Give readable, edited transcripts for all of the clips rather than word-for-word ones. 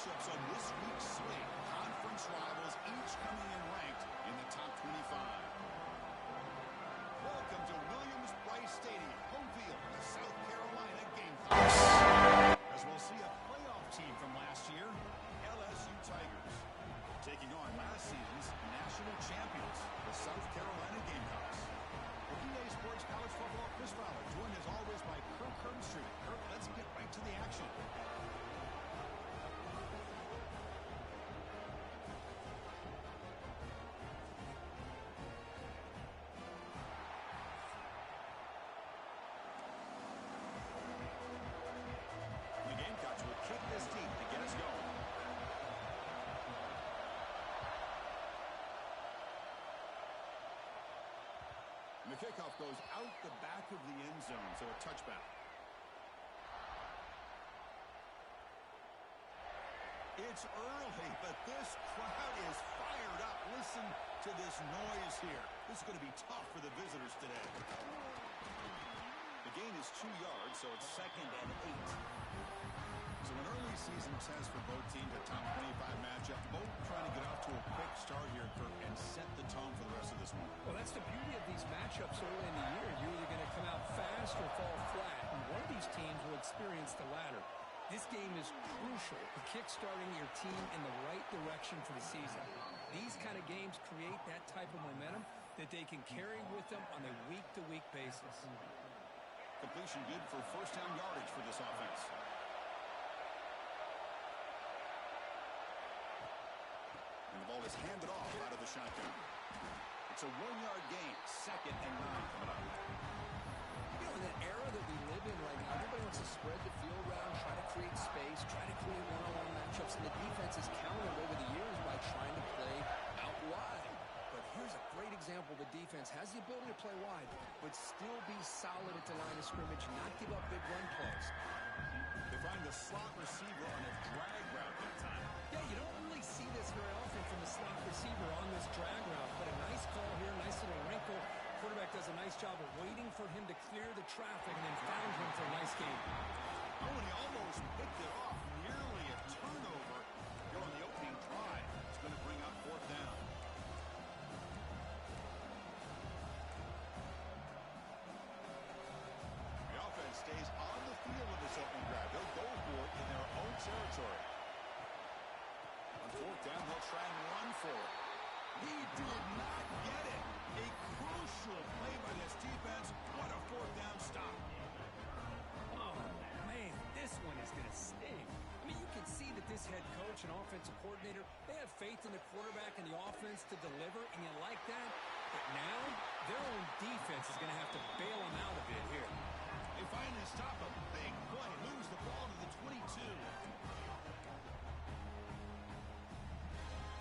matchups on this week's slate. Conference rivals, each coming in ranked in the top 25. Welcome to Williams-Brice Stadium, home field of the South Carolina Gamecocks. As we'll see a playoff team from last year, LSU Tigers, taking on last season's national champions, the South Carolina Gamecocks. For EA Sports College Football, Chris Fowler, joined as always by Kirk Herbstreit. Kirk, let's get right to the action. Kick this deep to get us going. And the kickoff goes out the back of the end zone, so a touchback. It's early, but this crowd is fired up. Listen to this noise here. This is going to be tough for the visitors today. The gain is 2 yards, so it's 2nd and 8. So an early season test for both teams, a top 25 matchup. Both trying to get off to a quick start here, Kirk, and set the tone for the rest of this one. Well, that's the beauty of these matchups early in the year. You're either going to come out fast or fall flat, and one of these teams will experience the latter. This game is crucial to kick-starting your team in the right direction for the season. These kind of games create that type of momentum that they can carry with them on a week-to-week basis. Completion good for first down yardage for this offense. And the ball is handed off out of the shotgun. It's a 1-yard gain, 2nd and 9 coming up. You know, in the era that we live in right now, everybody wants to spread the field around, try to create space, try to create one-on-one matchups, and the defense has countered over the years by trying to play out wide. But here's a great example. The defense has the ability to play wide, but still be solid at the line of scrimmage, not give up big run plays. They find the slot receiver on a drag route that time. Yeah, you don't really see this very often from the slot receiver on this drag route, but a nice call here, nice little wrinkle. Quarterback does a nice job of waiting for him to clear the traffic and then found him for a nice game. Oh, and he almost picked it off. Nearly a turnover here on the opening drive. It's going to bring up 4th down. The offense stays on the field with this opening drive. They'll go for it in their own territory. On 4th down, they'll try and run for it. He did not get it. A crucial play by this defense. What a 4th down stop. Oh, man, this one is going to sting. I mean, you can see that this head coach and offensive coordinator, they have faith in the quarterback and the offense to deliver, and you like that. But now, their own defense is going to have to bail them out a bit here. They finally stop a big play. Moves the ball to the 22.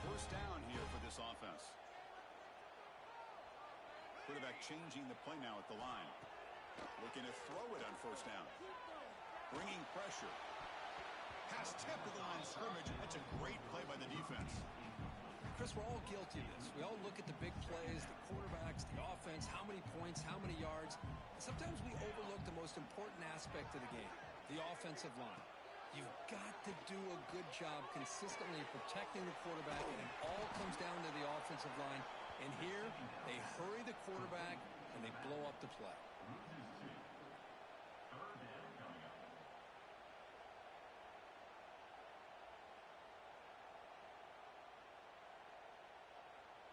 First down here for this offense. Quarterback changing the play now at the line. Looking to throw it on 1st down. Bringing pressure. Pass tip to the line of scrimmage. That's a great play by the defense. Chris, we're all guilty of this. We all look at the big plays, the quarterbacks, the offense, how many points, how many yards. Sometimes we overlook the most important aspect of the game, the offensive line. You've got to do a good job consistently protecting the quarterback, and it all comes down to the offensive line. And here, they hurry the quarterback, and they blow up the play.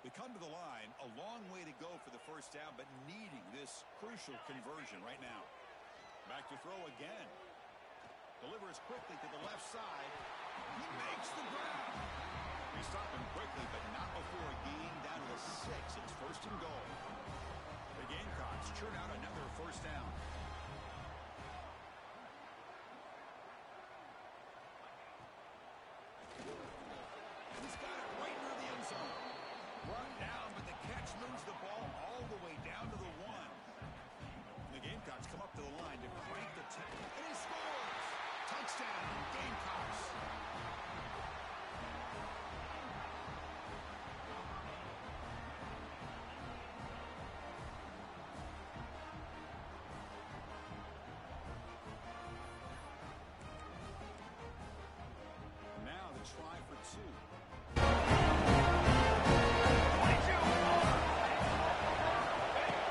They come to the line, a long way to go for the first down, but needing this crucial conversion right now. Back to throw again. Delivers quickly to the left side. He makes the grab. They stop him quickly, but not before a gain down to the 6. It's 1st and goal. The Gamecocks churn out another first down. He's got it right near the end zone. Run down, but the catch moves the ball all the way down to the 1. The Gamecocks come up to the line to crank the tempo, and he scores! Touchdown, Gamecocks!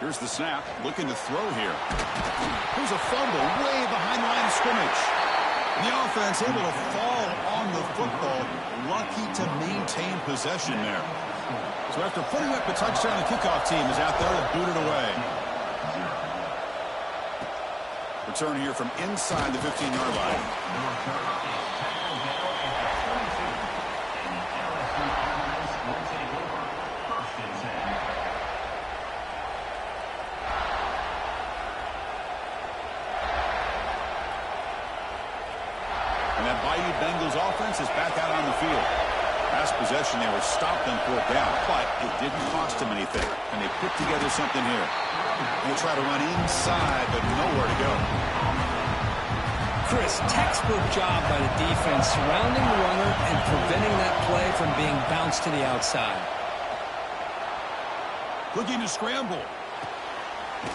Here's the snap, looking to throw here. Here's a fumble way behind the line of scrimmage. The offense able to fall on the football, lucky to maintain possession there. So after putting up a touchdown, the kickoff team is out there to boot it away. Return here from inside the 15-yard line. Bengals offense is back out on the field. Last possession, they were stopped on 4th down, but it didn't cost them anything, and they put together something here. They'll try to run inside, but nowhere to go. Chris, textbook job by the defense surrounding the runner and preventing that play from being bounced to the outside. Looking to scramble.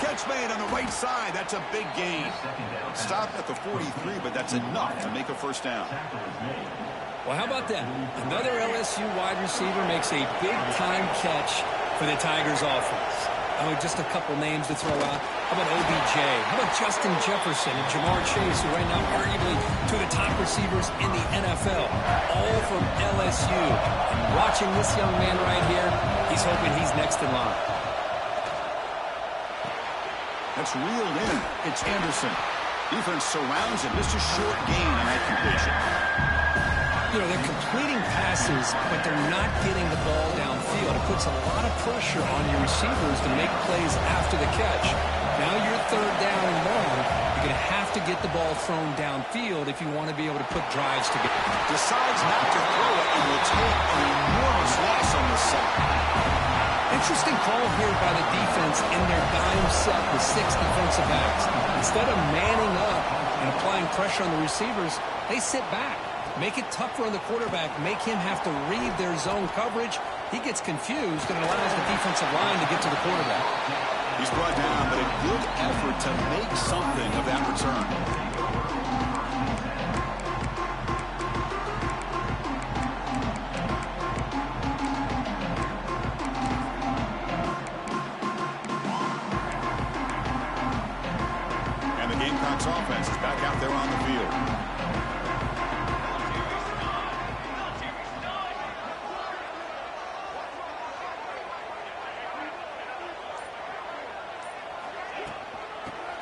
Catch made on the right side. That's a big gain. Stopped at the 43, but that's enough to make a first down. Well, how about that? Another LSU wide receiver makes a big-time catch for the Tigers offense. Oh, just a couple names to throw out. How about OBJ? How about Justin Jefferson and Jamar Chase, who right now arguably two of the top receivers in the NFL, all from LSU. And watching this young man right here, he's hoping he's next in line. That's reeled in. It's Anderson. Defense surrounds him. Just a short gain on that completion. You know, they're completing passes, but they're not getting the ball downfield. It puts a lot of pressure on your receivers to make plays after the catch. Now you're 3rd down and long. You're going to have to get the ball thrown downfield if you want to be able to put drives together. Decides not to throw it and will take an enormous loss on this side. Interesting call here by the defense in their dime set with 6 defensive backs. Instead of manning up and applying pressure on the receivers, they sit back. Make it tougher on the quarterback. Make him have to read their zone coverage. He gets confused and allows the defensive line to get to the quarterback. He's brought down, but a good effort to make something of that return. Offense is back out there on the field.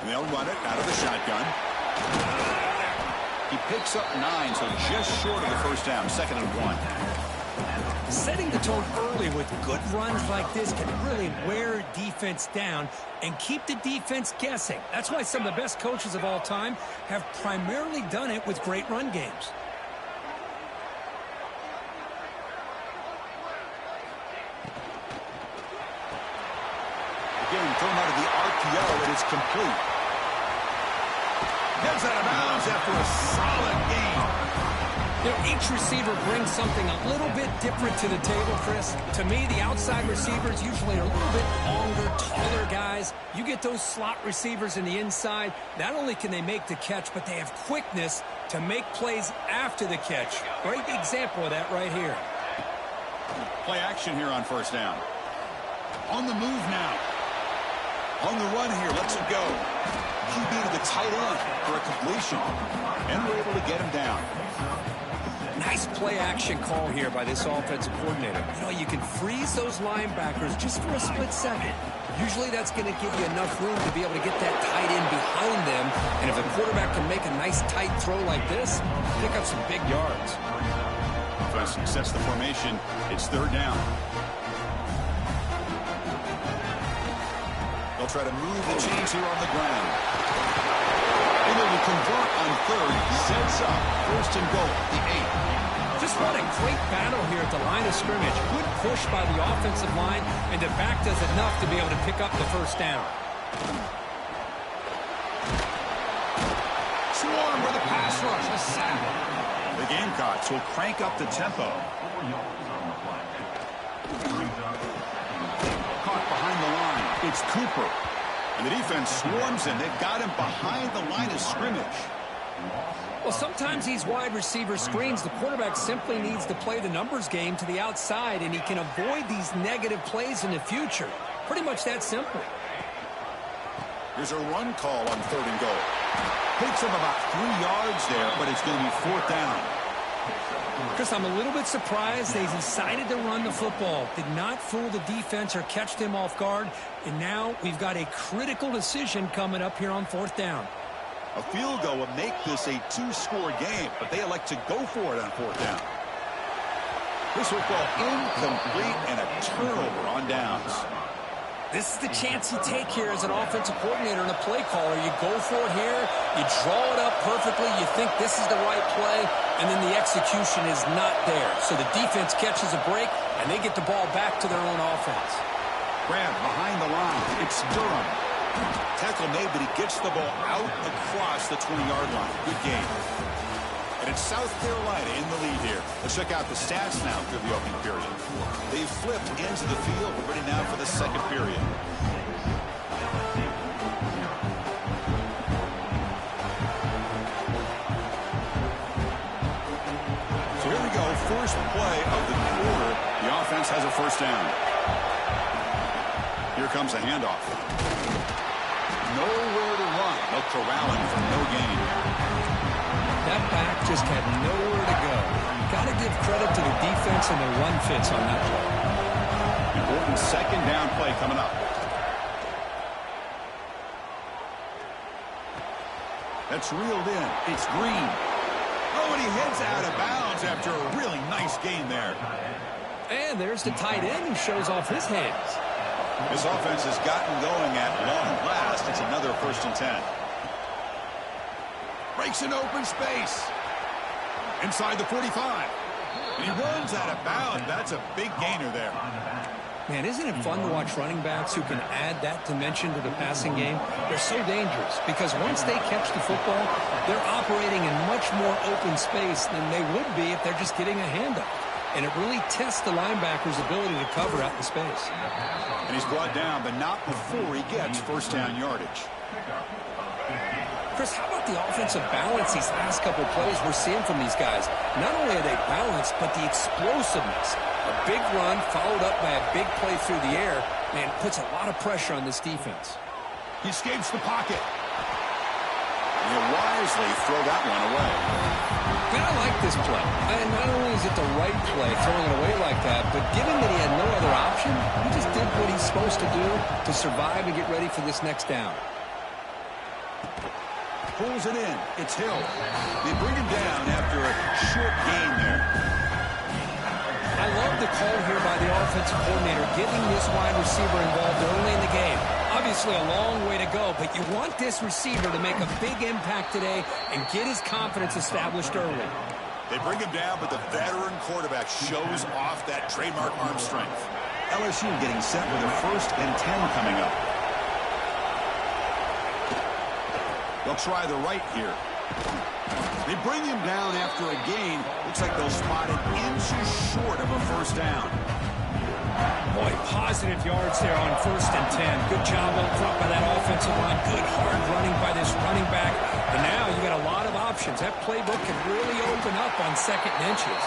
And they'll run it out of the shotgun. He picks up 9, so just short of the first down, 2nd and 1. Setting the tone early with good runs like this can really wear defense down and keep the defense guessing. That's why some of the best coaches of all time have primarily done it with great run games. Again, thrown out of the RPO, and it's complete. Gets out of bounds after a solid game. You know, each receiver brings something a little bit different to the table, Chris. To me, the outside receivers usually are a little bit longer, taller guys. You get those slot receivers in the inside, not only can they make the catch, but they have quickness to make plays after the catch. Great example of that right here. Play action here on first down. On the move now. On the run here, lets it go. QB to the tight end for a completion. And we're able to get him down. Nice play-action call here by this offensive coordinator. You know, you can freeze those linebackers just for a split second. Usually that's going to give you enough room to be able to get that tight end behind them. And if the quarterback can make a nice tight throw like this, pick up some big yards. Defense sets the formation. It's 3rd down. They'll try to move the chains here on the ground. Able to convert on 3rd. Sets up 1st and goal, the 8. Just what a great battle here at the line of scrimmage. Good push by the offensive line, and the back does enough to be able to pick up the first down. Swarm with a pass rush, a sack. The Gamecocks will crank up the tempo. Caught behind the line. It's Cooper. And the defense swarms him. They've got him behind the line of scrimmage. Well, sometimes these wide receiver screens, the quarterback simply needs to play the numbers game to the outside, and he can avoid these negative plays in the future. Pretty much that simple. Here's a run call on 3rd and goal. Picks up about 3 yards there, but it's going to be 4th down. Chris, I'm a little bit surprised they decided to run the football. Did not fool the defense or catch them off guard. And now we've got a critical decision coming up here on 4th down. A field goal would make this a 2-score game, but they elect to go for it on 4th down. This football incomplete and a turnover on downs. This is the chance you take here as an offensive coordinator and a play caller. You go for it here, you draw it up perfectly, you think this is the right play, and then the execution is not there. So the defense catches a break, and they get the ball back to their own offense. Grab behind the line. It's Durham. Tackle made, but he gets the ball out across the 20-yard line. Good game. And it's South Carolina in the lead here. Let's check out the stats now through the opening period. They've flipped into the field. We're ready now for the second period. So here we go. First play of the quarter. The offense has a first down. Here comes a handoff. Nowhere to run. They'll corral him for no gain. That back just had nowhere to go. Got to give credit to the defense and the run fits on that play. Important second down play coming up. That's reeled in. It's Green. Oh, and he heads out of bounds after a really nice gain there. And there's the tight end who shows off his hands. This offense has gotten going at long last. It's another 1st and 10. Breaks an open space. Inside the 45. And he runs out of bounds. That's a big gainer there. Man, isn't it fun to watch running backs who can add that dimension to the passing game? They're so dangerous because once they catch the football, they're operating in much more open space than they would be if they're just getting a handoff. And it really tests the linebacker's ability to cover out in space. And he's brought down, but not before he gets first down yardage. Chris, how about the offensive balance these last couple of plays we're seeing from these guys? Not only are they balanced, but the explosiveness. A big run followed up by a big play through the air, man, puts a lot of pressure on this defense. He escapes the pocket. And he'll wisely throw that one away. Man, I like this play. And not only is it the right play, throwing it away like that, but given that he had no other option, he just did what he's supposed to do to survive and get ready for this next down. Pulls it in. It's Hill. They bring him down after a short gain there. I love the call here by the offensive coordinator, getting this wide receiver involved early in the game. Obviously a long way to go, but you want this receiver to make a big impact today and get his confidence established early. They bring him down, but the veteran quarterback shows off that trademark arm strength. LSU getting set with a 1st and 10 coming up. They'll try the right here. They bring him down after a gain. Looks like they'll spot it inches short of a first down. Boy, positive yards there on 1st and 10. Good job up front by that offensive line. Good hard running by this running back. And now you got a lot of options. That playbook can really open up on 2nd and inches.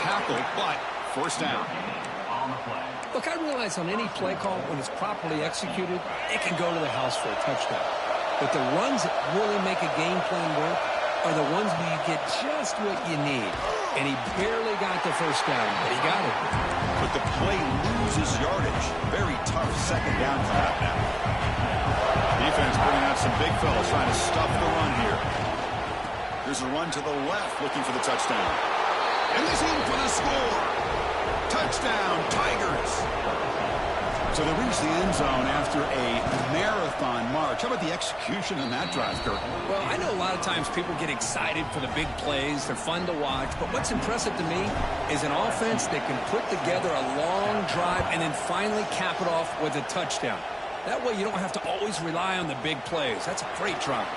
Tackle, but first down. Look, I realize on any play call, when it's properly executed, it can go to the house for a touchdown. But the runs that really make a game plan work are the ones where you get just what you need. And he barely got the first down, but he got it. But the play loses yardage. Very tough second down coming up now. Defense putting out some big fellas trying to stuff the run here. Here's a run to the left looking for the touchdown. And he's in for the score. Touchdown, Tigers. So they reach the end zone after a marathon march. How about the execution in that drive, Kurt? Well, I know a lot of times people get excited for the big plays. They're fun to watch. But what's impressive to me is an offense that can put together a long drive and then finally cap it off with a touchdown. That way you don't have to always rely on the big plays. That's a great drive.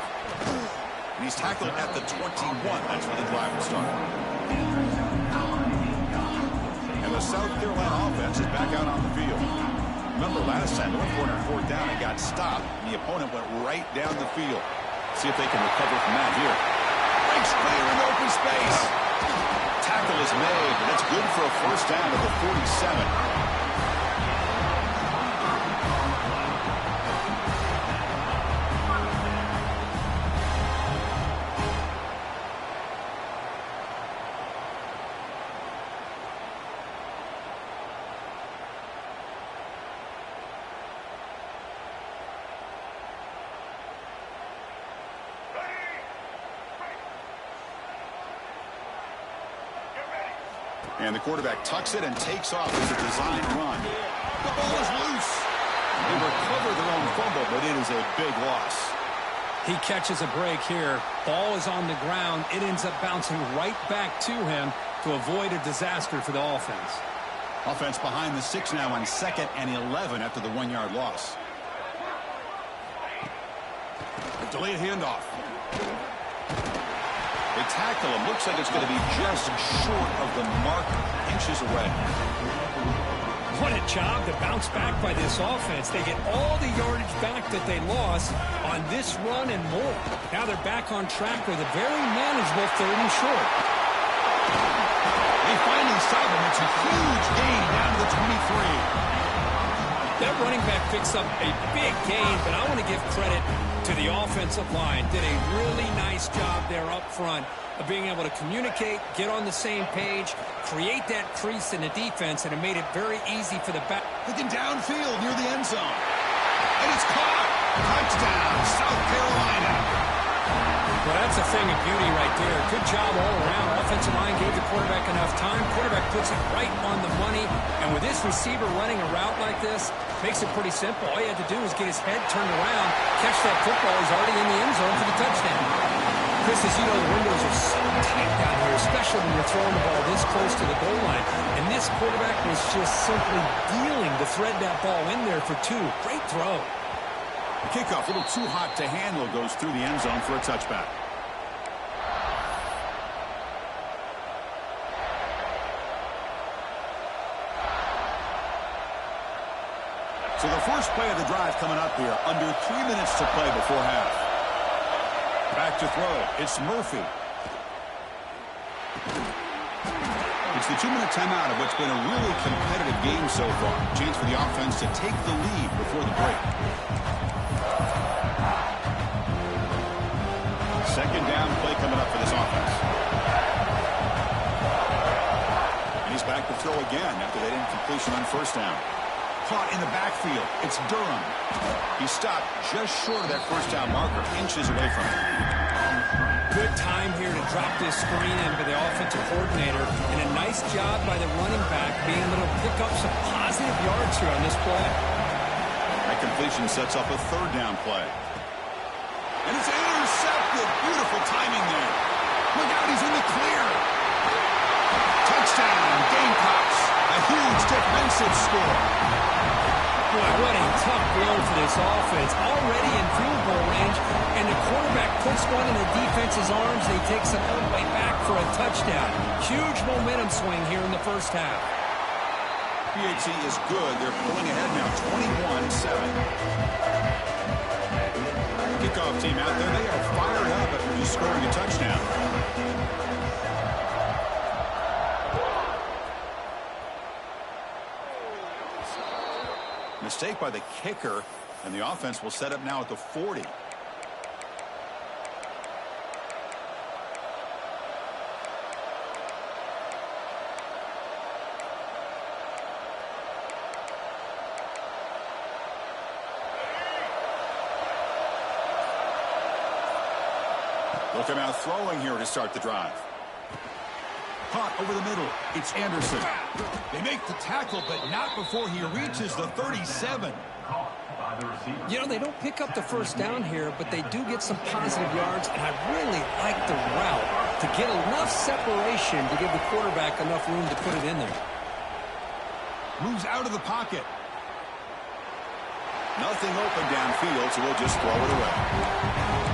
And he's tackled at the 21. That's where the drive will start. And the South Carolina offense is back out on the field. Remember last time, they went for it on 4th down and got stopped, and the opponent went right down the field. See if they can recover from that here. Breaks clear in open space. Tackle is made, and it's good for a first down at the 47. And the quarterback tucks it and takes off with a designed run. The ball is loose. They recover their own fumble, but it is a big loss. He catches a break here. Ball is on the ground. It ends up bouncing right back to him to avoid a disaster for the offense. Offense behind the 6 now on 2nd and 11 after the 1-yard loss. A delayed handoff. They tackle him. Looks like it's going to be just short of the mark, inches away. What a job to bounce back by this offense. They get all the yardage back that they lost on this run and more. Now they're back on track with a very manageable 3rd and short. They finally stop him. It's a huge gain down to the 23. That running back picks up a big gain, but I want to give credit to the offensive line. Did a really nice job there up front of being able to communicate, get on the same page, create that crease in the defense, and it made it very easy for the back. Looking downfield near the end zone. And it's caught. Touchdown, South Carolina. Well, that's a thing of beauty right there. Good job all around. Offensive line gave the quarterback enough time. Quarterback puts it right on the money. And with this receiver running a route like this, makes it pretty simple. All you had to do was get his head turned around, catch that football. He's already in the end zone for the touchdown. Chris, as you know, the windows are so tight down here, especially when you're throwing the ball this close to the goal line. And this quarterback was just simply dealing to thread that ball in there for 2. Great throw. The kickoff, a little too hot to handle, goes through the end zone for a touchback. So the first play of the drive coming up here, under 3 minutes to play before half. Back to throw. It's Murphy. It's the 2-minute timeout of what's been a really competitive game so far. Chance for the offense to take the lead before the break. 2nd down play coming up for this offense. And he's back to throw again after that incompletion on 1st down. Caught in the backfield. It's Durham. He stopped just short of that 1st down marker, inches away from it. Good time here to drop this screen in for the offensive coordinator, and a nice job by the running back being able to pick up some positive yards here on this play. That completion sets up a 3rd down play. And it's intercepted. Beautiful timing there. Look out, he's in the clear. Touchdown, Gamecocks. A huge defensive score. Boy, what a tough blow for this offense. Already in field goal range, and the quarterback puts one in the defense's arms. They takes it all the way back for a touchdown. Huge momentum swing here in the 1st half. PHC is good. They're pulling ahead now, 21-7. Kickoff team out there. They are fired up after just scoring a touchdown. Mistake by the kicker, and the offense will set up now at the 40. Look him out throwing here to start the drive. Caught over the middle. It's Anderson. They make the tackle, but not before he reaches the 37. You know, they don't pick up the 1st down here, but they do get some positive yards, and I really like the route to get enough separation to give the quarterback enough room to put it in there. Moves out of the pocket. Nothing open downfield, so we'll just throw it away.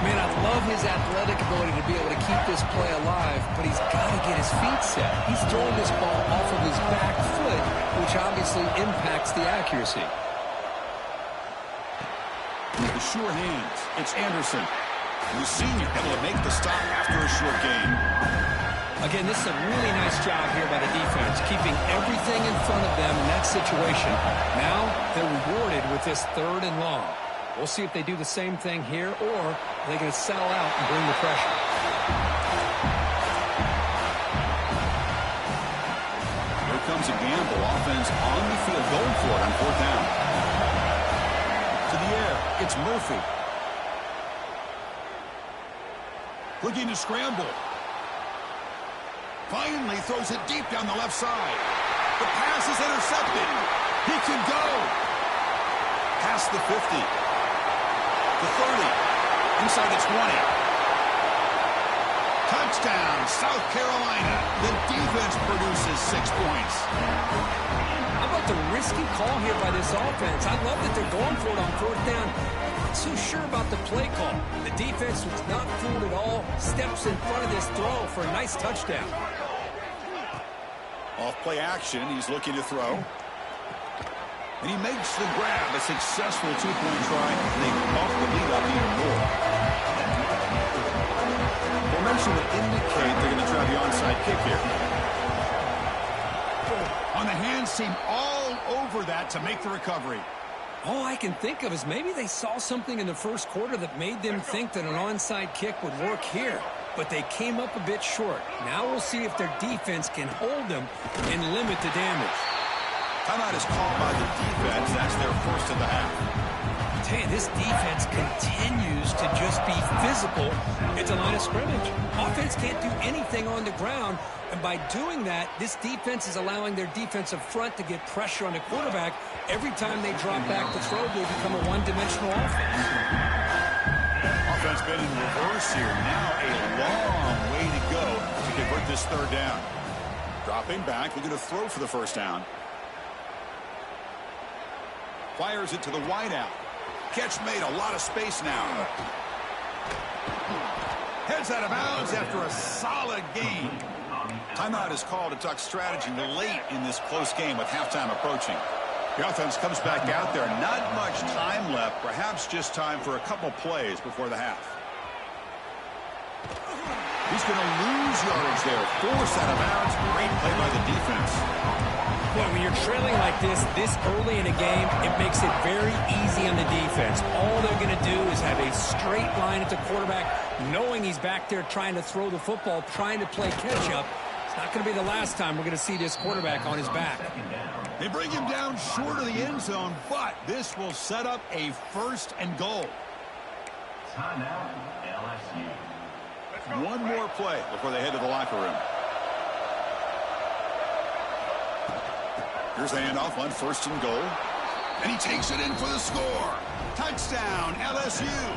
Man, I love his athletic ability to be able to keep this play alive, but he's got to get his feet set. He's throwing this ball off of his back foot, which obviously impacts the accuracy. With the sure hands, it's Anderson. The senior able to make the stop after a short gain. Again, this is a really nice job here by the defense, keeping everything in front of them in that situation. Now they're rewarded with this 3rd and long. We'll see if they do the same thing here, or they're going to settle out and bring the pressure. Here comes a gamble. Offense on the field, going for it on 4th down. To the air, it's Murphy. Looking to scramble. Finally throws it deep down the left side. The pass is intercepted. He can go. Past the 50. The 30. Inside the 20. Touchdown, South Carolina. The defense produces 6 points. How about the risky call here by this offense? I love that they're going for it on 4th down. Not so sure about the play call. The defense was not fooled at all. Steps in front of this throw for a nice touchdown. Off play action, he's looking to throw. And he makes the grab, a successful 2-point try, and they bump the lead up even more. Formation would indicate they're going to try the onside kick here. On the hands team all over that to make the recovery. All I can think of is maybe they saw something in the first quarter that made them think that an onside kick would work here. But they came up a bit short. Now we'll see if their defense can hold them and limit the damage. Timeout is called by the defense. That's their first of the half. I tell you, this defense continues to just be physical at the line of scrimmage. Offense can't do anything on the ground, and by doing that, this defense is allowing their defensive front to get pressure on the quarterback. Every time they drop back to throw, they become a one-dimensional offense. Offense been in reverse here. Now a long way to go to convert this 3rd down. Dropping back, looking to throw for the 1st down. Fires it to the wideout. Catch made, a lot of space now. Heads out of bounds after a solid gain. Timeout is called to talk strategy late in this close game with halftime approaching. The offense comes back out there. Not much time left. Perhaps just time for a couple plays before the half. He's going to lose yardage there. Forced out of bounds. Great play by the defense. Boy, when you're trailing like this early in a game, it makes it very easy on the defense. All they're going to do is have a straight line at the quarterback, knowing he's back there trying to throw the football, trying to play catch-up. It's not going to be the last time we're going to see this quarterback on his back. They bring him down short of the end zone, but this will set up a 1st and goal. Timeout, LSU. One more play before they head to the locker room. Here's the handoff on 1st and goal. And he takes it in for the score. Touchdown, LSU.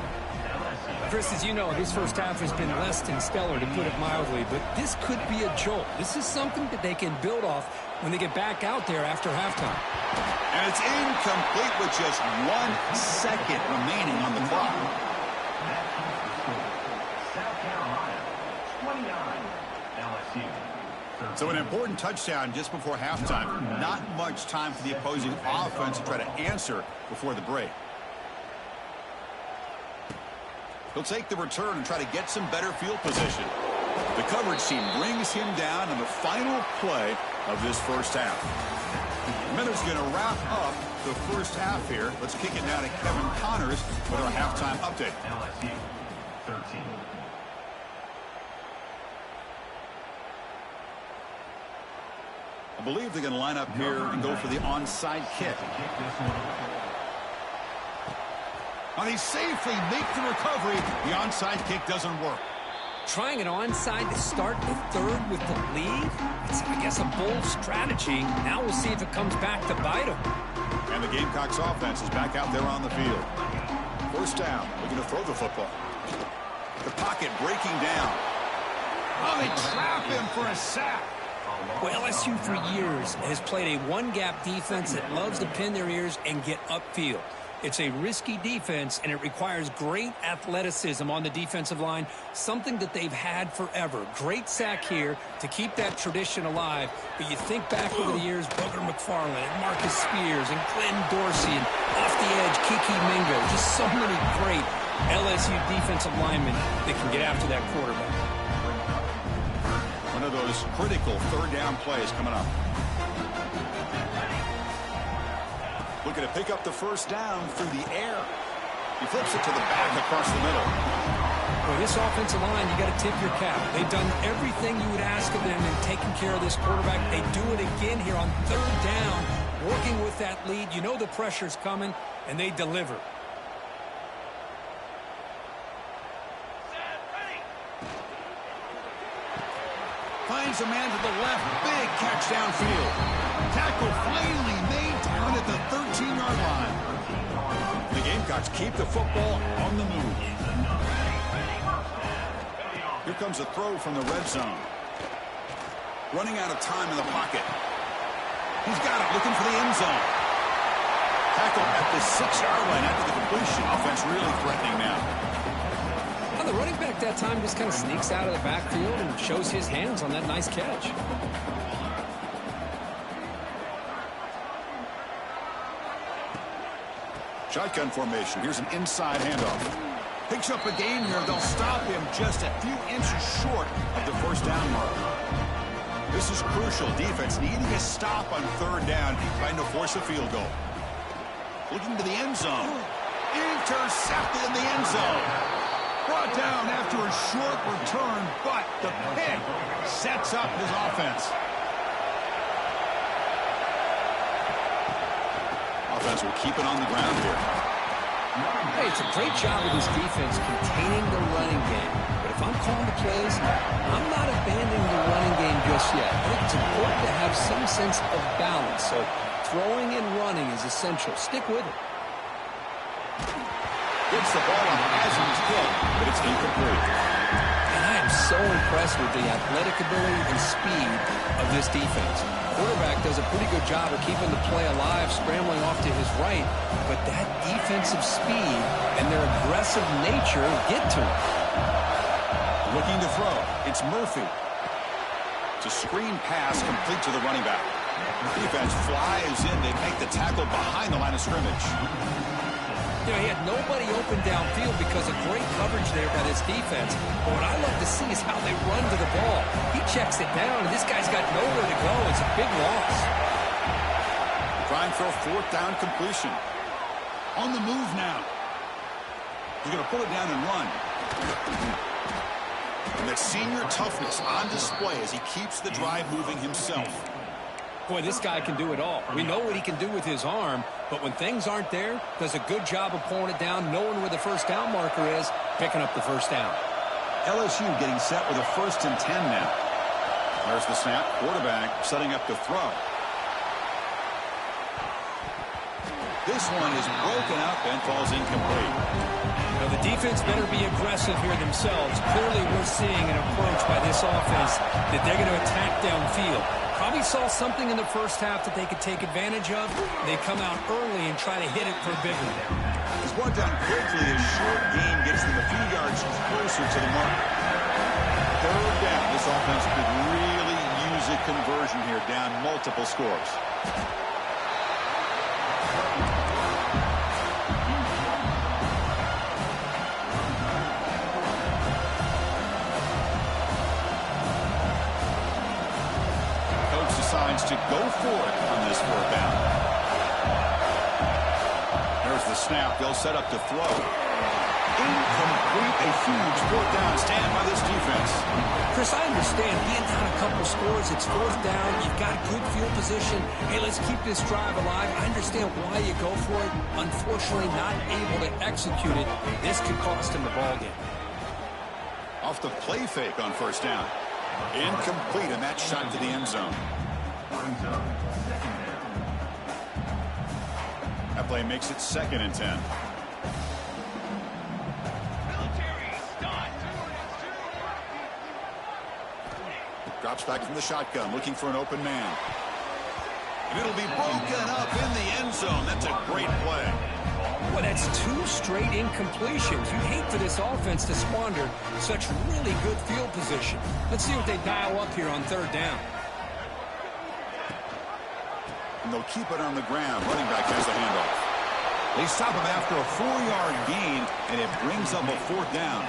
Chris, as you know, this first half has been less than stellar, to put it mildly, but this could be a jolt. This is something that they can build off when they get back out there after halftime. And it's incomplete with just 1 second remaining on the clock. South Carolina, 29, LSU. So an important touchdown just before halftime. Not much time for the opposing offense to try to answer before the break. He'll take the return and try to get some better field position. The coverage team brings him down on the final play of this first half. Miller's going to wrap up the first half here. Let's kick it down to Kevin Connors with our halftime update. LSU, 13. I believe they're going to line up here and go for the onside kick. And they safely make the recovery. The onside kick doesn't work. Trying an onside to start the 3rd with the lead? It's, I guess, a bold strategy. Now we'll see if it comes back to bite them. And the Gamecocks offense is back out there on the field. 1st down, looking to throw the football. The pocket breaking down. Oh, they trap him for a sack. Well, LSU for years has played a one-gap defense that loves to pin their ears and get upfield. It's a risky defense, and it requires great athleticism on the defensive line, something that they've had forever. Great sack here to keep that tradition alive. But you think back over the years, Booger McFarland and Marcus Spears and Glenn Dorsey and off the edge, Kiki Mingo. Just so many great LSU defensive linemen that can get after that quarterback. One of those critical 3rd down plays coming up. Looking to pick up the 1st down through the air. He flips it to the back across the middle. Well, this offensive line, you got to tip your cap. They've done everything you would ask of them in taking care of this quarterback. They do it again here on 3rd down, working with that lead. You know the pressure's coming, and they deliver. Finds Finds a man to the left. Big catch downfield. Tackle finally made down at the 13-yard line. The Gamecocks keep the football on the move. Here comes a throw from the red zone. Running out of time in the pocket. He's got it, looking for the end zone. Tackle at the 6-yard line after the completion. Offense really threatening now. Well, the running back that time just kind of sneaks out of the backfield and shows his hands on that nice catch. Shotgun formation. Here's an inside handoff. Picks up a gain here. They'll stop him just a few inches short of the first down mark. This is crucial. Defense needing a stop on third down, trying to force a field goal. Looking to the end zone. Intercepted in the end zone. Brought down after a short return, but the pick sets up his offense. Offense will keep it on the ground here. Hey, it's a great job of this defense containing the running game. But if I'm calling the plays, I'm not abandoning the running game just yet. I think it's important to have some sense of balance. So throwing and running is essential. Stick with it. Gets the ball on Hazen's hit, but it's incomplete. And I am so impressed with the athletic ability and speed of this defense. Quarterback does a pretty good job of keeping the play alive, scrambling off to his right, but that defensive speed and their aggressive nature get to him. Looking to throw. It's Murphy. It's a screen pass complete to the running back. Defense flies in. They make the tackle behind the line of scrimmage. You know, he had nobody open downfield because of great coverage there by this defense. But what I love to see is how they run to the ball. He checks it down, and this guy's got nowhere to go. It's a big loss. Trying for a fourth down completion. On the move now. He's going to pull it down and run. And that senior toughness on display as he keeps the drive moving himself. Boy, this guy can do it all. We know what he can do with his arm, but when things aren't there, does a good job of pulling it down, knowing where the first down marker is, picking up the first down. LSU getting set with a 1st and 10 now. There's the snap. Quarterback setting up to throw. This one is broken up and falls incomplete. Now, the defense better be aggressive here themselves. Clearly, we're seeing an approach by this offense that they're going to attack downfield. Probably saw something in the first half that they could take advantage of. They come out early and try to hit it for a big one. He's brought down quickly. A short gain gets them a few yards closer to the mark. Third down. This offense could really use a conversion here, down multiple scores. Decides to go for it on this fourth down. There's the snap. They'll set up to throw. Incomplete. A huge fourth down stand by this defense. Chris, I understand being down a couple scores. It's fourth down. You've got good field position. Hey, let's keep this drive alive. I understand why you go for it. Unfortunately, not able to execute it. This could cost him the ball game. Off the play fake on first down. Incomplete, and that shot to the end zone. That play makes it 2nd and 10. Drops back from the shotgun, looking for an open man. And it'll be broken up in the end zone. That's a great play. Well, that's 2 straight incompletions. You'd hate for this offense to squander such really good field position. Let's see what they dial up here on third down. And they'll keep it on the ground. Running back has the handoff. They stop him after a 4-yard gain, and it brings up a fourth down.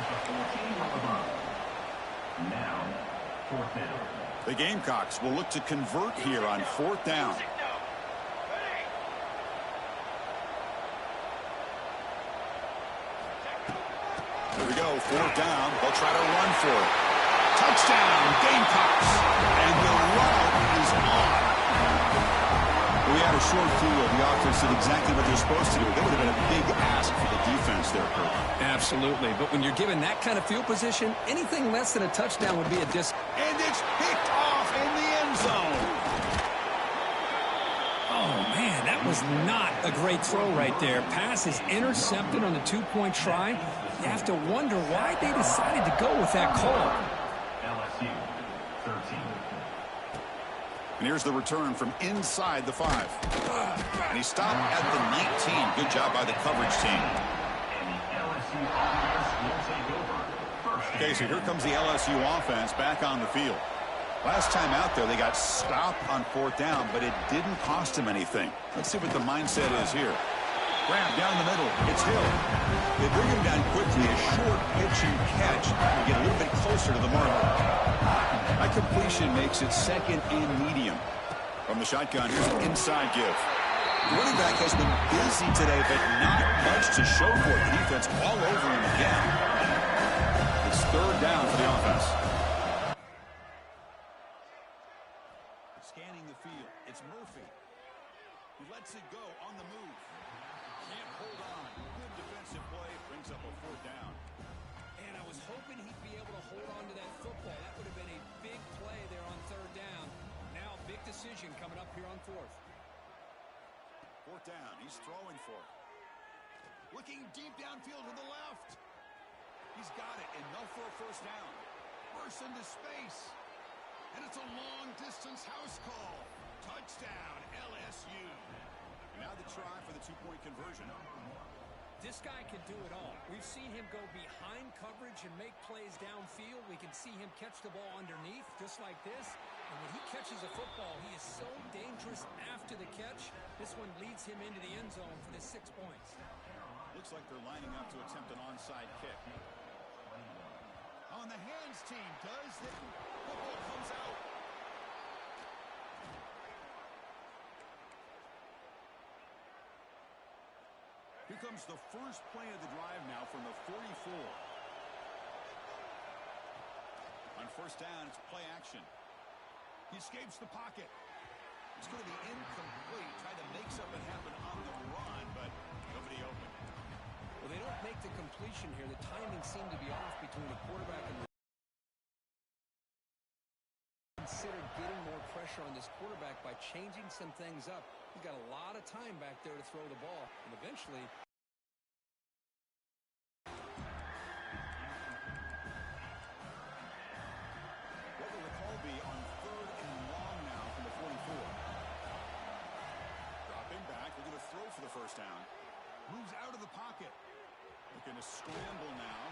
Now, fourth down. The Gamecocks will look to convert here on fourth down. Here we go, fourth down. They'll try to run for it. Touchdown, Gamecocks. And the route is on. We had a short view of the offense did exactly what they're supposed to do. That would have been a big ask for the defense there, Kurt. Absolutely. But when you're given that kind of field position, anything less than a touchdown would be a And it's picked off was not a great throw right there. Pass is intercepted on the two-point try. You have to wonder why they decided to go with that call. LSU 13. And here's the return from inside the 5. And he stopped at the 19. Good job by the coverage team. And the LSU offense will take over. Okay, so here comes the LSU offense back on the field. Last time out there, they got stopped on 4th down, but it didn't cost them anything. Let's see what the mindset is here. Grab down the middle. It's Hill. They bring him down quickly. A short pitch and catch to get a little bit closer to the marker. That completion makes it 2nd and medium. From the shotgun, here's an inside give. The running back has been busy today, but not much to show for it. The defense all over him again. It's 3rd down for the offense. Scanning the field. It's Murphy. He lets it go on the move. Can't hold on. Good defensive play. Brings up a 4th down. And I was hoping he'd be able to hold on to that football. That would have been a big play there on 3rd down. Now, big decision coming up here on 4th. 4th down. He's throwing for it. Looking deep downfield to the left. He's got it. Enough for a 1st down. Bursts into space. And it's a long-distance house call. Touchdown, LSU. And now the try for the 2-point conversion. This guy can do it all. We've seen him go behind coverage and make plays downfield. We can see him catch the ball underneath, just like this. And when he catches a football, he is so dangerous after the catch. This one leads him into the end zone for the 6 points. Looks like they're lining up to attempt an onside kick. On the hands team does the football comes out. Here comes the first play of the drive now from the 44. On 1st down, it's play action. He escapes the pocket. It's going to be incomplete. Trying to make something happen on the run, but nobody open. Well, they don't make the completion here. The timing seemed to be off between the quarterback and the considered getting more pressure on this quarterback by changing some things up. He's got a lot of time back there to throw the ball, and eventually what will the call be on 3rd and long now from the 44? Dropping back, looking to throw for the 1st down. Moves out of the pocket. Looking to scramble now.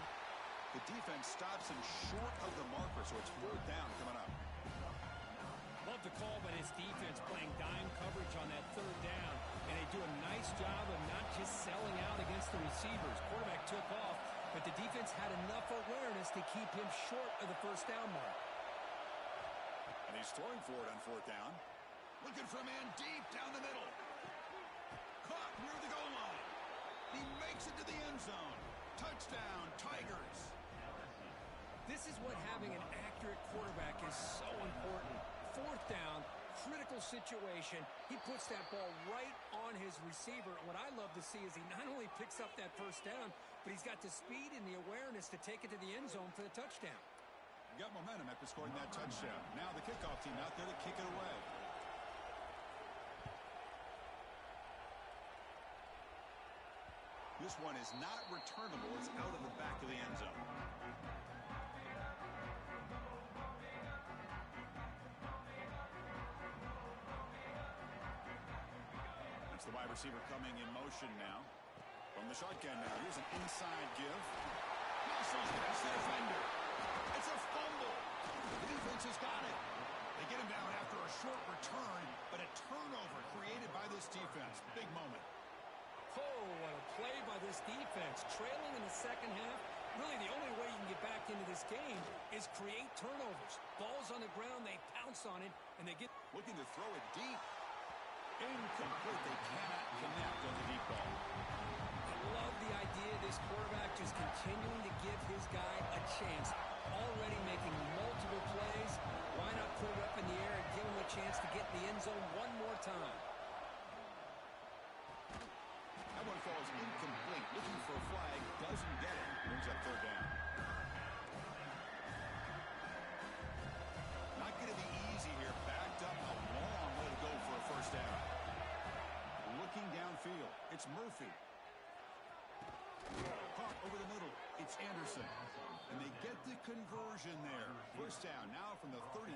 The defense stops him short of the marker, so it's 4th down coming up. love the call by this defense playing dime coverage on that 3rd down, and they do a nice job of not just selling out against the receivers. Quarterback took off, but the defense had enough awareness to keep him short of the 1st down mark. And he's throwing for it on 4th down. Looking for a man deep down the middle. Caught near the goal line. He makes it to the end zone. Touchdown, Tigers. This is what having an accurate quarterback is so important. 4th down, critical situation. He puts that ball right on his receiver. And what I love to see is he not only picks up that 1st down, but he's got the speed and the awareness to take it to the end zone for the touchdown. Got momentum after scoring that touchdown. Now the kickoff team out there to kick it away. This one is not returnable. It's out of the back of the end zone. That's the wide receiver coming in motion now. From the shotgun now. Here's an inside give. Muscles past the defender. It's a fumble. The defense has got it. They get him down after a short return, but a turnover created by this defense. Big moment. Oh, what a play by this defense. Trailing in the 2nd half. Really, the only way you can get back into this game is create turnovers. Ball's on the ground, they pounce on it, and they get... Looking to throw it deep. Incomplete. They cannot connect on the deep ball. I love the idea of this quarterback just continuing to give his guy a chance. Already making multiple plays. Why not put it up in the air and give him a chance to get in the end zone one more time? That one falls incomplete. Looking for a flag. Doesn't get it. Brings up 3rd down. Not going to be easy here. Backed up. A long way to go for a 1st down. It's Murphy. Caught over the middle. It's Anderson. And they get the conversion there. First down now from the 33.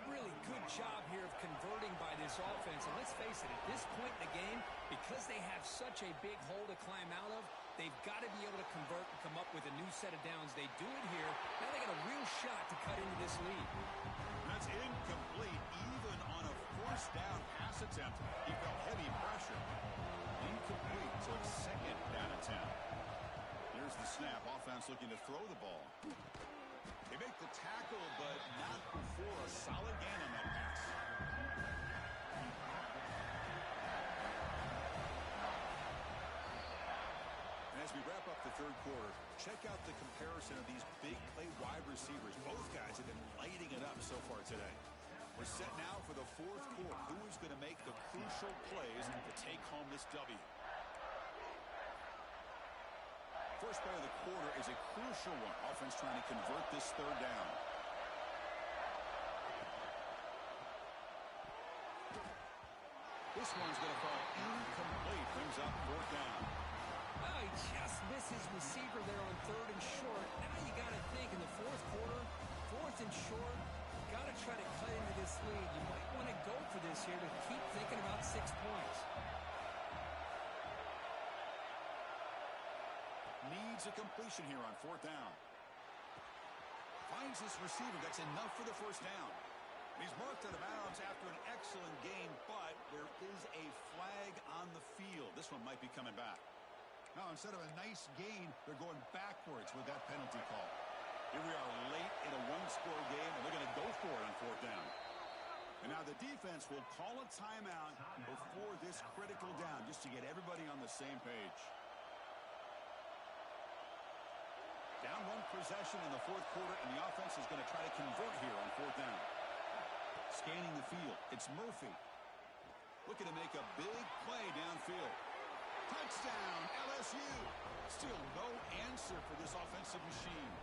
Really good job here of converting by this offense. And let's face it, at this point in the game, because they have such a big hole to climb out of, they've got to be able to convert and come up with a new set of downs. They do it here. Now they got a real shot to cut into this lead. That's incomplete. Even on a first down pass attempt, he felt heavy pressure. Incomplete, so it's second down attempt. Here's the snap. Offense looking to throw the ball. They make the tackle, but not before a solid gain on that pass. And as we wrap up the third quarter, check out the comparison of these big play wide receivers. Both guys have been lighting it up so far today. We're set now for the fourth quarter. Who is going to make the crucial plays to take home this W? First play of the quarter is a crucial one. Offense trying to convert this third down. This one's going to fall incomplete. Brings up fourth down. Oh, he just missed his receiver there on third and short. Now you got to think in the fourth quarter, fourth and short, got to try to cut into this lead. You might want to go for this here to keep thinking about 6 points. Needs a completion here on fourth down. Finds this receiver. That's enough for the first down. He's marked out of bounds after an excellent game, but there is a flag on the field. This one might be coming back. Now, instead of a nice gain, they're going backwards with that penalty call. Here we are late in a one-score game, and they're going to go for it on fourth down. And now the defense will call a timeout before this critical down, just to get everybody on the same page. Down one possession in the fourth quarter, and the offense is going to try to convert here on fourth down. Scanning the field, it's Murphy. Looking to make a big play downfield. Touchdown, LSU. Still no answer for this offensive machine.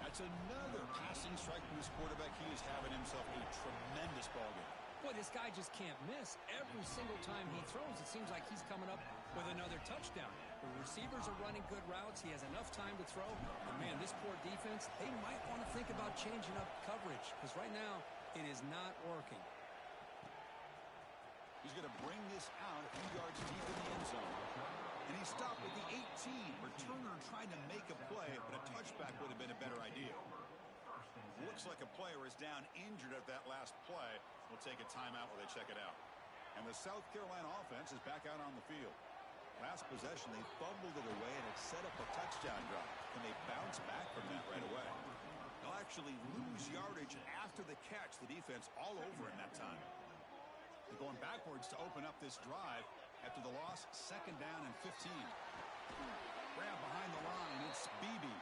That's another passing strike from this quarterback. He is having himself a tremendous ballgame. Boy, this guy just can't miss. Every single time he throws, it seems like he's coming up with another touchdown. The receivers are running good routes. He has enough time to throw. And, man, this poor defense, they might want to think about changing up coverage because right now it is not working. He's going to bring this out a few yards deep in the end zone. And he stopped at the 18. Returner trying to make a play, but a touchback would have been a better idea. Looks like a player is down injured at that last play. We'll take a timeout while they check it out. And the South Carolina offense is back out on the field. Last possession, they fumbled it away, and it set up a touchdown drive. Can they bounce back from that right away? They'll actually lose yardage after the catch. The defense all over in that time. They're going backwards to open up this drive after the loss. Second down and 15. Grab behind the line. It's Beebe.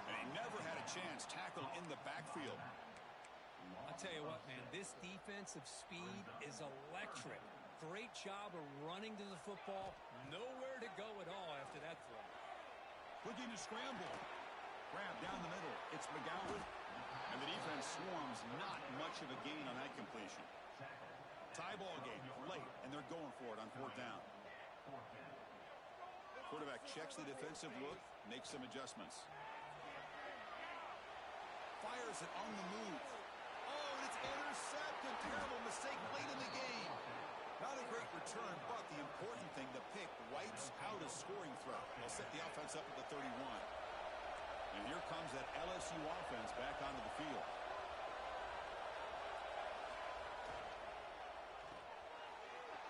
And he never had a chance. Tackled in the backfield. I'll tell you what, man, this defensive speed is electric. Great job of running to the football. Nowhere to go at all after that throw. Looking to scramble. Grab down the middle. It's McGowan. And the defense swarms. Not much of a gain on that completion. Tie ball game late, and they're going for it on fourth down. Quarterback checks the defensive look, makes some adjustments. Fires it on the move. Oh, and it's intercepted. Terrible mistake late in the game. Not a great return, but the important thing, the pick wipes out a scoring threat. They'll set the offense up at the 31. And here comes that LSU offense back onto the field.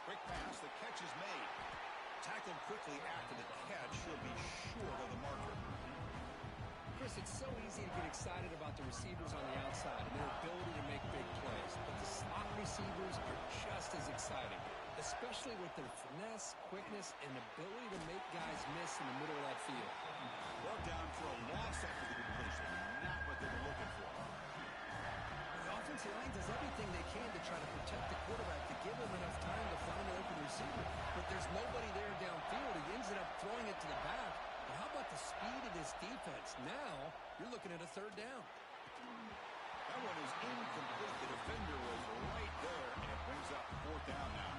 Quick pass, the catch is made. Tackled quickly after the catch. He'll be short of the marker. Chris, it's so easy to get excited about the receivers on the outside and their ability to make big plays. But the slot receivers are just as exciting, especially with their finesse, quickness, and ability to make guys miss in the middle of that field. Brought down for a loss after the completion. Not what they were looking for. The offensive line does everything they can to try to protect the quarterback to give him enough time to find an open receiver. But there's nobody there downfield. He ends up throwing it to the back. But how about the speed of this defense? Now you're looking at a third down. That one is incomplete. The defender was right there, and it brings up fourth down now.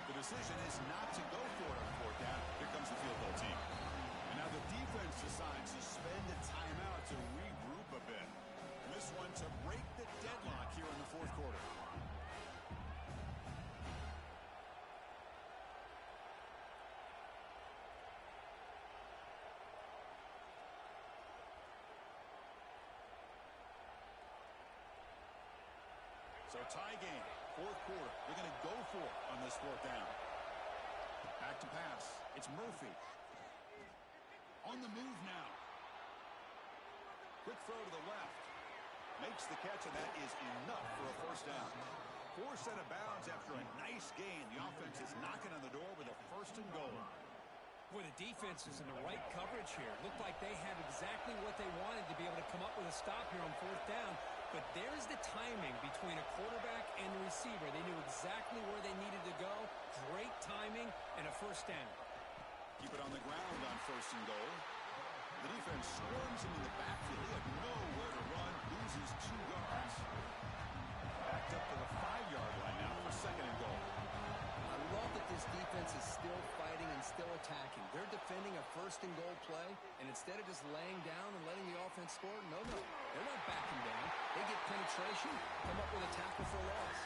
The decision is not to go for it on fourth down. Here comes the field goal team. And now the defense decides to spend a timeout to regroup a bit. This one to break the deadlock here in the fourth quarter. So tie game, fourth quarter. They're going to go for it on this fourth down. Back to pass. It's Murphy. On the move now. Quick throw to the left. Makes the catch, and that is enough for a first down. Forced out of bounds after a nice gain. The offense is knocking on the door with a first and goal. Boy, the defense is in the right coverage here. Looked like they had exactly what they wanted to be able to come up with a stop here on fourth down. But there's the timing between a quarterback and the receiver. They knew exactly where they needed to go. Great timing and a first down. Keep it on the ground on first and goal. The defense swarms him in the backfield. He had nowhere to run. Loses 2 yards. Backed up to the 5-yard line now for second and goal. I love that this defense is still fighting and still attacking. They're defending a first and goal play, and instead of just laying down and letting the offense score, no. They're not backing down. They get penetration, come up with a tackle for a loss.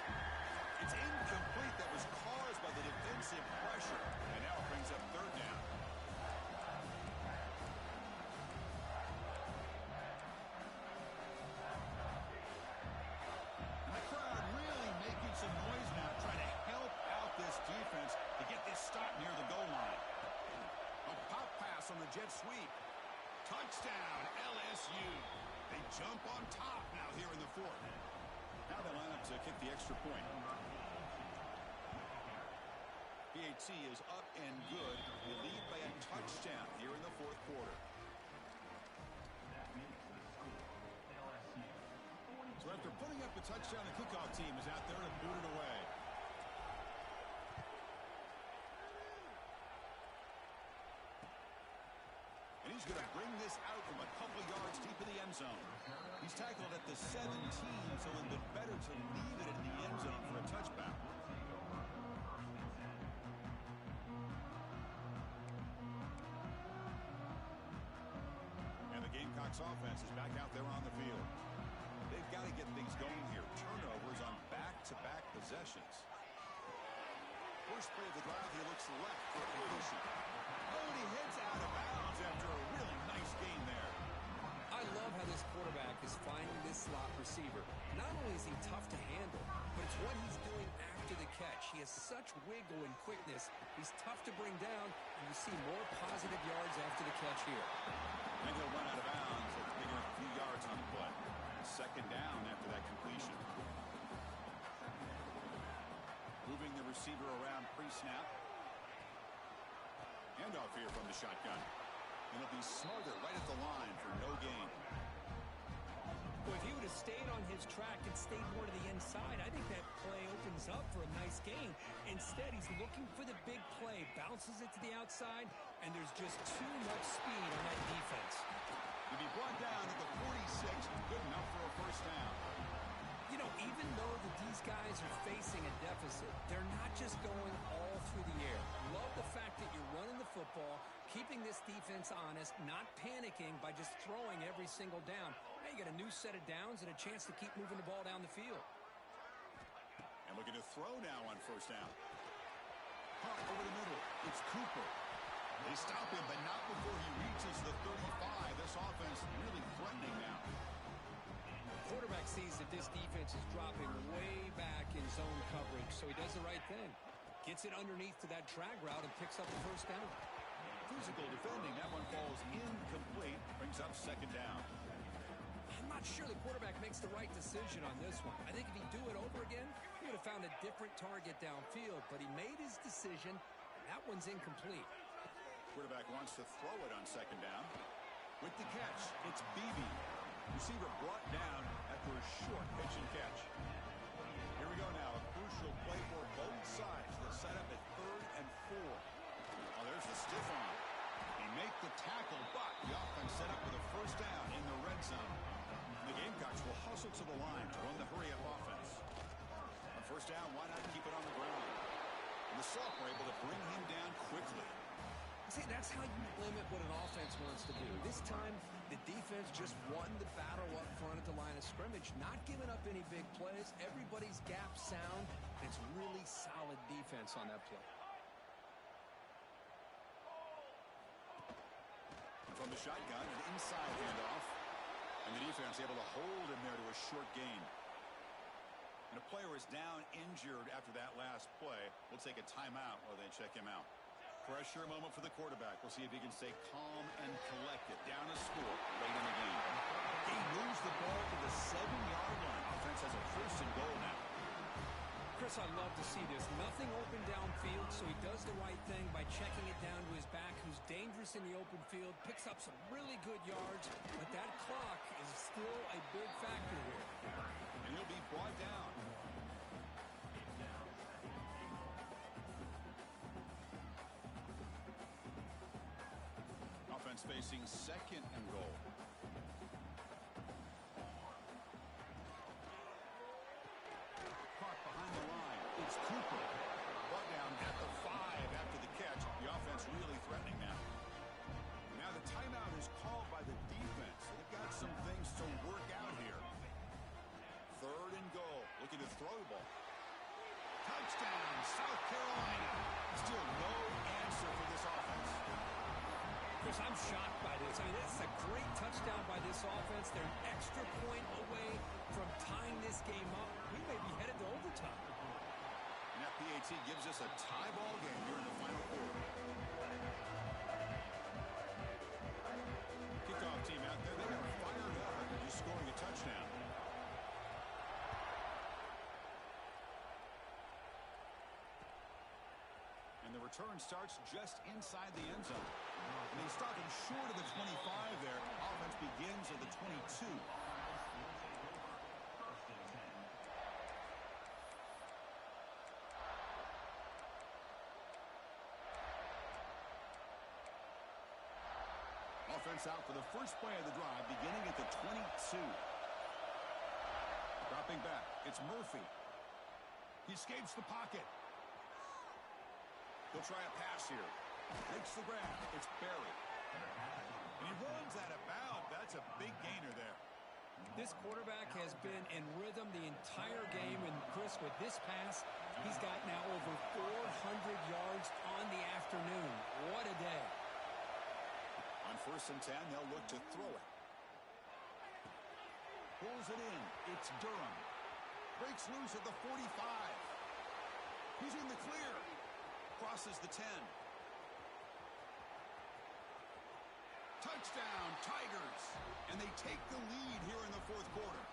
It's incomplete. That was caused by the defensive pressure. And now it brings up third down. And the crowd really making some noise now, trying to help out this defense to get this stop near the goal line. A pop pass on the jet sweep. Touchdown, LSU. They jump on top now here in the fourth. Now they line up to kick the extra point. PAT is up and good. We lead by a touchdown here in the fourth quarter. So after putting up the touchdown, the kickoff team is out there to boot it away. And he's going to bring this out from a couple yards deep in the end zone. He's tackled at the 17, so it would have been better to leave it in the end zone for a touchback. And the Gamecocks offense is back out there on the field. They've got to get things going here. Turnovers on back-to-back possessions. First play of the drive, he looks left for a completion. Oh, and he heads out of bounds after a really nice gain there. I love how this quarterback is finding this slot receiver. Not only is he tough to handle, but it's what he's doing after the catch. He has such wiggle and quickness. He's tough to bring down, and you see more positive yards after the catch here. And he'll run out of bounds. It's bigger a few yards on the play. Second down after that completion. Moving the receiver around pre-snap. Handoff here from the shotgun. And it'll be smarter right at the line for no gain. Well, if he would have stayed on his track and stayed more to the inside, I think that play opens up for a nice gain. Instead, he's looking for the big play, bounces it to the outside, and there's just too much speed on that defense. To be brought down at the 46, good enough for a first down. You know, even though these guys are facing a deficit, they're not just going all through the air. Love the fact that you're running the football, keeping this defense honest, not panicking by just throwing every single down. Now you got a new set of downs and a chance to keep moving the ball down the field. And looking to throw now on first down. Pump over the middle. It's Cooper. They stop him, but not before he reaches the 35. This offense really threatening now. Quarterback sees that this defense is dropping way back in zone coverage, so he does the right thing. Gets it underneath to that drag route and picks up the first down. Physical defending. That one falls incomplete. Brings up second down. I'm not sure the quarterback makes the right decision on this one. I think if he'd do it over again, he would have found a different target downfield, but he made his decision, and that one's incomplete. Quarterback wants to throw it on second down. With the catch, it's Beebe. Receiver brought down after a short pitch and catch. Here we go now. A crucial play for both sides. The setup at 3rd and 4. Oh, there's the stiff arm. He make the tackle, but the offense set up with a first down in the red zone. The Gamecocks will hustle to the line to run the hurry-up offense. On first down, why not keep it on the ground? And the Soft were able to bring him down quickly. See, that's how you limit what an offense wants to do. This time, the defense just won the battle up front at the line of scrimmage, not giving up any big plays. Everybody's gap sound. It's really solid defense on that play. And from the shotgun, an inside handoff. And the defense able to hold him there to a short gain. And a player is down injured after that last play. We'll take a timeout while they check him out. Pressure moment for the quarterback. We'll see if he can stay calm and collected. Down a score late in the game. He moves the ball to the 7-yard line. Offense has a 1st and goal now. Chris, I love to see this. Nothing open downfield, so he does the right thing by checking it down to his back, who's dangerous in the open field, picks up some really good yards, but that clock is still a big factor here. And he'll be brought down. Offense facing 2nd and goal. Caught behind the line. It's Cooper. Brought down at the 5 after the catch. The offense really threatening now. Now the timeout is called by the defense. They've got some things to work out here. 3rd and goal. Looking to throw the ball. Touchdown, South Carolina. Still no answer for this offense. Chris, I'm shocked by this. I mean, this is a great touchdown by this offense. They're an extra point away from tying this game up. We may be headed to overtime. And that PAT gives us a tie ball game here in the final quarter. Kickoff team out there. They are fired up after just scoring a touchdown. And the return starts just inside the end zone. And they stop him short of the 25 there. Offense begins at the 22. Offense out for the first play of the drive, beginning at the 22. Dropping back, it's Murphy. He escapes the pocket. He'll try a pass here. Makes the grab. It's Barry. And he runs out of bounds. That's a big gainer there. This quarterback has been in rhythm the entire game. And, Chris, with this pass, he's got now over 400 yards on the afternoon. What a day. On 1st and 10, they'll look to throw it. Pulls it in. It's Durham. Breaks loose at the 45. He's in the clear. Crosses the 10. Touchdown, Tigers. And they take the lead here in the 4th quarter.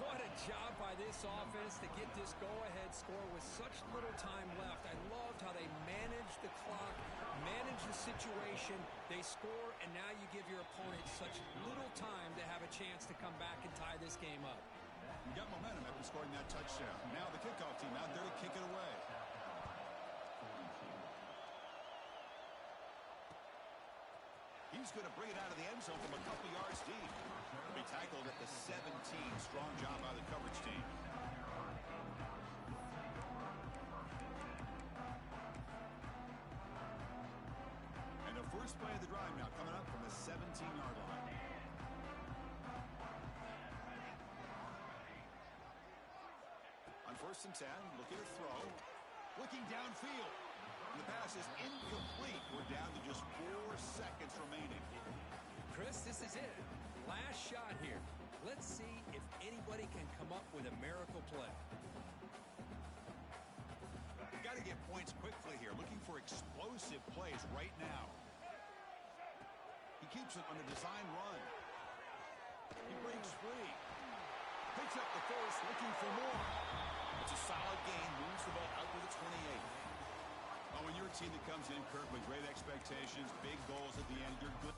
What a job by this offense to get this go-ahead score with such little time left. I loved how they managed the clock, managed the situation. They score, and now you give your opponent such little time to have a chance to come back and tie this game up. You got momentum after scoring that touchdown. Now the kickoff team out there to kick it away. He's going to bring it out of the end zone from a couple yards deep. He tackled at the 17. Strong job by the coverage team. And the first play of the drive now coming up from the 17-yard line. On 1st and 10, looking to throw. Looking downfield. And the pass is incomplete. We're down to just 4 seconds remaining. Chris, this is it. Last shot here. Let's see if anybody can come up with a miracle play. We've got to get points quickly here. Looking for explosive plays right now. He keeps it on a design run. He breaks free. Picks up the force, looking for more. It's a solid gain. Moves the ball out to the 28. Oh, when you're a team that comes in, Kirk, with great expectations, big goals at the end, you're good.